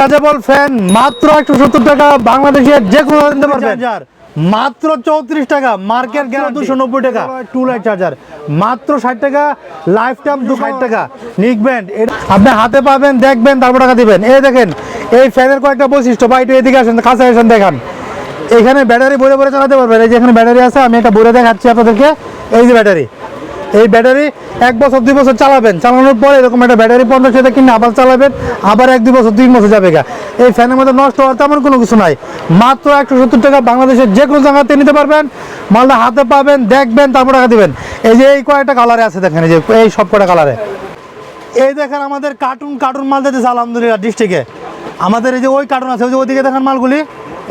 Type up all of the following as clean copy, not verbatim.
Rechargeable fan মাত্র 170 টাকা, বাংলাদেশের যে কোনো নিতে পারবেন। মাত্র 34 টাকা, মার্কেট গেল 290 টাকা। টু লাইট চার্জার মাত্র 60 টাকা, লাইফ টাইম 260 টাকা। নিক ব্যান্ড আপনি হাতে পাবেন, দেখবেন তারপর টাকা দিবেন। এই দেখেন এই ফ্যানের কয়েকটা বৈশিষ্ট্য, বা একটু এদিকে আসেন, কাছে আসেন, দেখান। এখানে ব্যাটারি ভরে ভরে চালাতে পারবেন। এই যে এখানে ব্যাটারি আছে, আমি একটা ভরে দেখাচ্ছি আপনাদেরকে। এই যে ব্যাটারি, এই ব্যাটারি 1 বছর 2 বছর চালাবেন, চালানোর পরে এরকম একটা ব্যাটারি 50 টাকা কিনে আবার চালাবেন, আবার 1-2 বছর 3 বছর যাবে গা। এই ফ্যানের মধ্যে নষ্ট হওয়ার তেমন কোনো কিছু নাই। মাত্র 170 টাকা, বাংলাদেশের যে কোনো জায়গাতে নিতে পারবেন। মালটা হাতে পাবেন, দেখবেন তারপর টাকা দিবেন। এই যে এই কয়েকটা কালারে আছে দেখেন, এই যে এই সব কটা কালারে। এই দেখেন আমাদের কার্টুন মাল যেতেছে আলহামদুলিল্লাহ ডিস্ট্রিক্টে। আমাদের এই যে ওই কার্টুন আছে, ওই যে ওইদিকে দেখেন মালগুলি,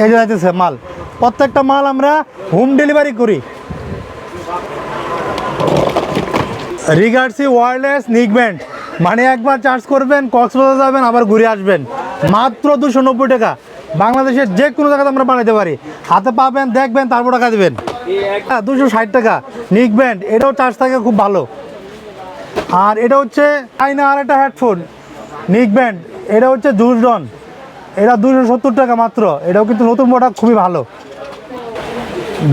এই যে যাইতেছে মাল। প্রত্যেকটা মাল আমরা হোম ডেলিভারি করি। রিগার্সি ওয়্যারলেস নিক ব্যান্ড, মানে একবার চার্জ করবেন, কক্সবাজার যাবেন, আবার ঘুরে আসবেন। মাত্র 290 টাকা, বাংলাদেশের যে কোনো জায়গাতে আমরা বানাইতে পারি। হাতে পাবেন, দেখবেন তারপর টাকা দেবেন। 260 টাকা নিক ব্যান্ড, এটাও চার্জ থাকে খুব ভালো। আর এটা হচ্ছে চাইনা আর একটা হেডফোন নিক ব্যান্ড, এটা হচ্ছে জুসডন, এটা 270 টাকা মাত্র। এটাও কিন্তু নতুন প্রোডাক্ট, খুবই ভালো।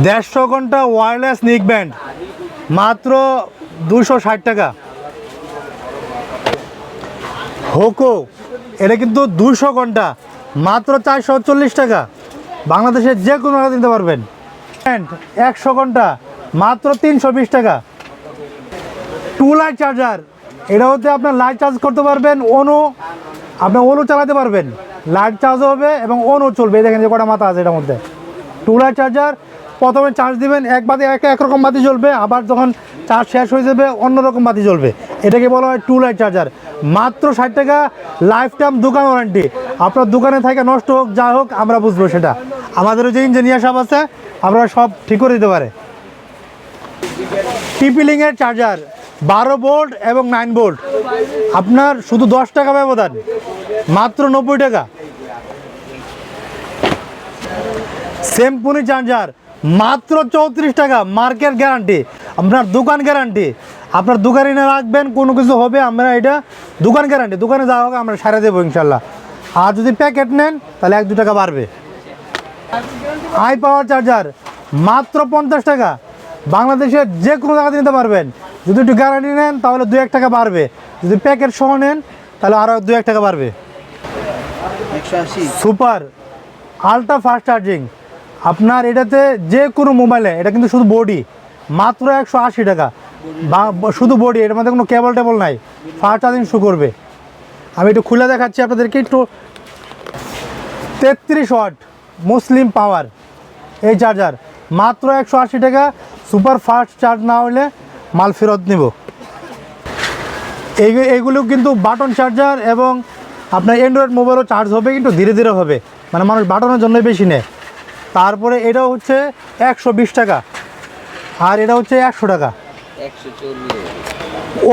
150 ঘন্টা ওয়্যারলেস নিক ব্যান্ড মাত্র 260 টাকা। হোকো, এটা কিন্তু 200 ঘন্টা মাত্র 440 টাকা, বাংলাদেশের যে কোনো জায়গায় নিতে পারবেন। 100 ঘন্টা মাত্র 320 টাকা। টু লাইট চার্জার, এটা হচ্ছে আপনার লাইট চার্জ করতে পারবেন, আপনার অনু চালাতে পারবেন, লাইট চার্জ হবে এবং অনু চলবে। দেখেন যে কটা মাথা আছে এটার মধ্যে। টু লাইট চার্জার, প্রথমে চার্জ দিবেন, একরকম বাতি জ্বলবে, আবার যখন চার্জ শেষ হয়ে যাবে অন্যরকম বাতি জ্বলবে। এটাকে বলা হয় টু লাইট চার্জার। মাত্র 60 টাকা, লাইফ টাইম দোকান ওয়ারেন্টি। আপনার দোকানে থেকে নষ্ট হোক যা হোক আমরা বুঝবো সেটা। আমাদের যে ইঞ্জিনিয়ার সাহেব আছে, আমরা সব ঠিক করে দিতে পারে। টিপিলিংয়ের চার্জার 12 ভোল্ট এবং 9 ভোল্ট, আপনার শুধু 10 টাকা ব্যবধান, মাত্র 90 টাকা। স্যামসুং চার্জার মাত্র 34 টাকা, মার্কেট গ্যারান্টি, আপনার দোকান গ্যারান্টি। আপনার দোকানে এনে রাখবেন, কোনো কিছু হবে আমরা এটা দোকান গ্যারান্টি, দোকানে যাওয়া হোক আমরা সারা দেবো ইনশাল্লাহ। আর যদি প্যাকেট নেন তাহলে 1-2 টাকা বাড়বে। হাই পাওয়ার চার্জার মাত্র 50 টাকা, বাংলাদেশের যে কোনো জায়গাতে নিতে পারবেন। যদি একটু গ্যারান্টি নেন তাহলে 2-1 টাকা বাড়বে, যদি প্যাকেট সহ নেন তাহলে আরও 2-1 টাকা বাড়বে। সুপার আলট্রা ফাস্ট চার্জিং, আপনার এটাতে যে কোনো মোবাইলে, এটা কিন্তু শুধু বডি, মাত্র 180 টাকা, শুধু বডি, এটার মধ্যে কোনো কেবল টেবল নাই, ফাস্ট চার্জিং শো করবে। আমি একটু খুলে দেখাচ্ছি আপনাদেরকে একটু। 33 ওয়াট মুসলিম পাওয়ার এই চার্জার মাত্র 180 টাকা। সুপার ফাস্ট চার্জ না হলে মাল ফেরত নেব। এইগুলো কিন্তু বাটন চার্জার, এবং আপনার অ্যান্ড্রয়েড মোবাইলও চার্জ হবে, কিন্তু ধীরে ধীরে হবে, মানে মানুষ বাটনের জন্যই বেশি নেয়। তারপরে এটাও হচ্ছে 120 টাকা, আর এটা হচ্ছে 100 টাকা।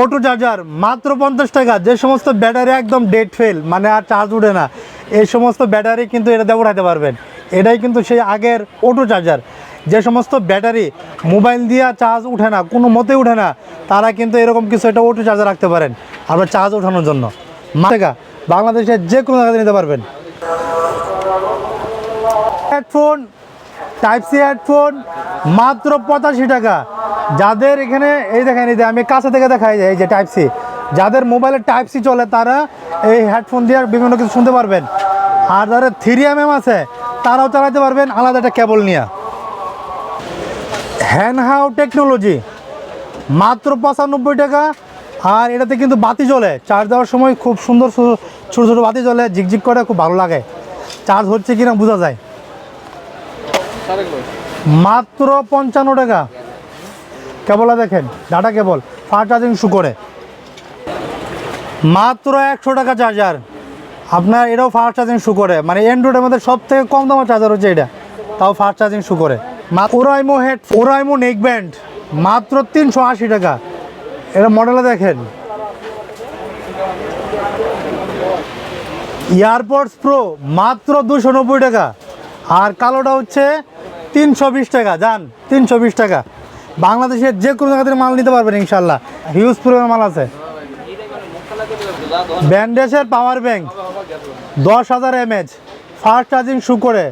অটো চার্জার মাত্র 50 টাকা। যে সমস্ত ব্যাটারি একদম ডেড ফেল, মানে আর চার্জ উঠে না, এই সমস্ত ব্যাটারি কিন্তু এটাতে উঠাতে পারবেন। এটাই কিন্তু সেই আগের অটো চার্জার। যে সমস্ত ব্যাটারি মোবাইল দিয়ে চার্জ উঠে না, কোনো মতে উঠে না, তারা কিন্তু এরকম কিছু একটা অটো চার্জার রাখতে পারেন আপনার চার্জ ওঠানোর জন্য। টাকা, বাংলাদেশের যে কোনো জায়গাতে নিতে পারবেন। হেডফোন টাইপ সি হেডফোন মাত্র 85 টাকা। যাদের এখানে এই দেখেন, এই যে আমি কাছে থেকে দেখাই, এই যে টাইপ সি, যাদের মোবাইলে টাইপ সি চলে তারা এই হেডফোন দিয়ে বিভিন্ন কিছু শুনতে পারবেন। আর যারা 3mm আছে তারাও চালাতে পারবেন আলাদা একটা কেবল নিয়ে। হ্যান্ডহাউ টেকনোলজি মাত্র 95 টাকা। আর এটাতে কিন্তু বাতি জ্বলে, চার্জ দেওয়ার সময় খুব সুন্দর ছোটো ছোটো বাতি জ্বলে, ঝিকঝিক করে, খুব ভালো লাগে, চার্জ হচ্ছে কিনা বোঝা যায়। মাত্র 55 টাকা। কেবল দেখেন, ডাটা কেবল, ফাস্ট চার্জিং শু করে। মাত্র 100 টাকা চার্জার, আপনার এটাও ফাস্ট চার্জিং শু করে, মানে অ্যান্ড্রয়েডের মধ্যে সব থেকে কম দামের চার্জার হচ্ছে এটা, তাও ফাস্ট চার্জিং শু করে। ওরাইমো নেক ব্যান্ড মাত্র 380 টাকা। এটা মডেলে দেখেন। এয়ারপডস প্রো মাত্র 290 টাকা। আর কালোটা হচ্ছে 320 টাকা। যান, 320 টাকা। বাংলাদেশের যে কোনো জায়গা থেকে মাল নিতে পারবেন ইনশাল্লাহ, হিউজ পরিমাণ মাল আছে। ব্যান্ডেজের power bank 10,000 mAh fast charging শু করে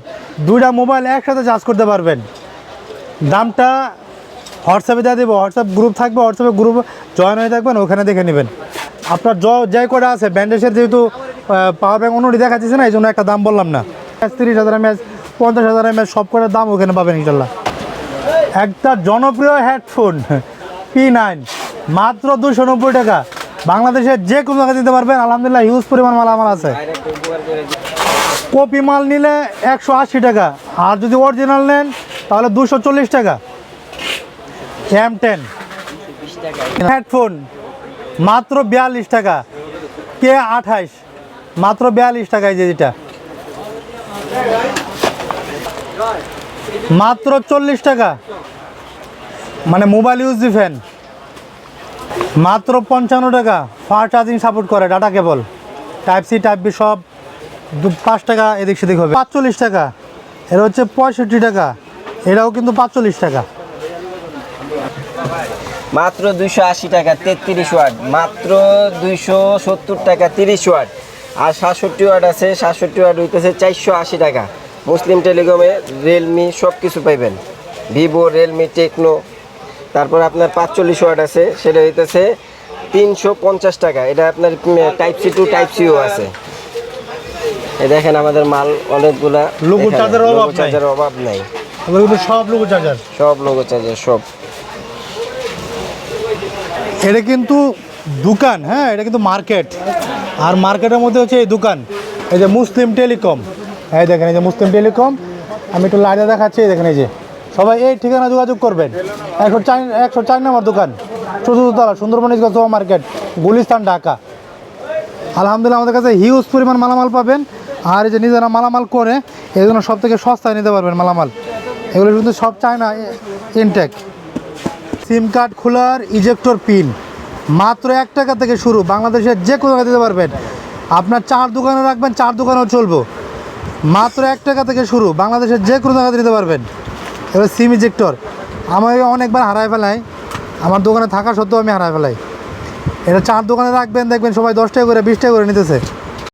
2টা মোবাইল একসাথে চার্জ করতে পারবেন। দামটা হোয়াটসঅ্যাপে দিয়ে দেবো, হোয়াটসঅ্যাপ গ্রুপ থাকবে, হোয়াটসঅ্যাপে গ্রুপ জয়েন হয়ে থাকবেন, ওখানে দেখে নেবেন। আপনার যে কটা আছে ব্যান্ডেজের, যেহেতু পাওয়ার ব্যাঙ্ক অন্যটি দেখাচ্ছি না, এই জন্য একটা দাম বললাম না। 30,000 mAh 50,000 mAh সব কটার দাম ওখানে পাবেন ইনশাল্লাহ। একটা জনপ্রিয় হেডফোন P9 মাত্র 290 টাকা, বাংলাদেশের যে কোনো জায়গায় দিতে পারবেন। আলহামদুলিল্লাহ হিউজ পরিমাণ মালামাল আছে। কপি মাল নিলে 180 টাকা, আর যদি অরিজিনাল নেন তাহলে 240 টাকা। M10 হেডফোন মাত্র 42 টাকা, K28 মাত্র 42 টাকায়, যেটা মাত্র 40 টাকা। মানে মোবাইল ইউজ ফ্যান মাত্র 55 টাকা, ফাস্ট চার্জিং সাপোর্ট করে, data cable, type C type B সব 5 টাকা এদিক সেদিক হবে। 45 টাকা, এটা হচ্ছে 65 টাকা, এটাও কিন্তু 45 টাকা। মাত্র 280 টাকা 33 ওয়াট, মাত্র 270 টাকা 30 ওয়াট। আর 67 ওয়াট আছে, 67 ওয়াট হইতেছে 480 টাকা। মুসলিম টেলিকমে রিয়েলমি সব কিছু পাইবেন, ভিভো, রিয়েলমি, টেকনো। তারপর আপনার 45 ওয়াট আছে, সেটা হইতেছে 350 টাকা। এটা আপনার টাইপ সি টু টাইপ সিও আছে। এই দেখেন আমাদের মাল অনেকগুলা, লোগো চার্জারের অভাব নাই, সব লোগো চার্জার, সব লোগো চার্জার সব। এটা কিন্তু দোকান, হ্যাঁ এটা কিন্তু মার্কেট, আর মার্কেটের মধ্যে হচ্ছে এই দোকান। এই যে মুসলিম টেলিকম, এই দেখেন এই যে মুসলিম টেলিকম, আমি একটু লাইনে দেখাচ্ছি। এই দেখেন এই যে সবাই এই ঠিকানা যোগাযোগ করবেন। 104 নম্বর দোকান, চতুর্থতলা, সুন্দরবন সুপার মার্কেট, গুলিস্তান, ঢাকা। আলহামদুলিল্লাহ আমাদের কাছে হিউজ পরিমাণ মালামাল পাবেন। আর এই যে নিজেরা মালামাল করে এই জন্য সব থেকে সস্তায় নিতে পারবেন মালামাল। এগুলো কিন্তু সব চায়না ইনটেক। সিম কার্ড খোলার ইজেক্টর পিন মাত্র 1 টাকা থেকে শুরু, বাংলাদেশের যে কোনো জায়গায় দিতে পারবেন। আপনার 4 দোকানে রাখবেন, 4 দোকানেও চলবো। মাত্র 1 টাকা থেকে শুরু, বাংলাদেশের যে কোনো জায়গায় দিতে পারবেন। এবার সিম ইজেক্টর আমি অনেকবার হারায় ফেলাই, আমার দোকানে থাকা সত্ত্বেও আমি হারায় ফেলাই। এটা 4 দোকানে রাখবেন, দেখবেন সবাই 10 টাকা করে 20 টাকা করে নিতেছে।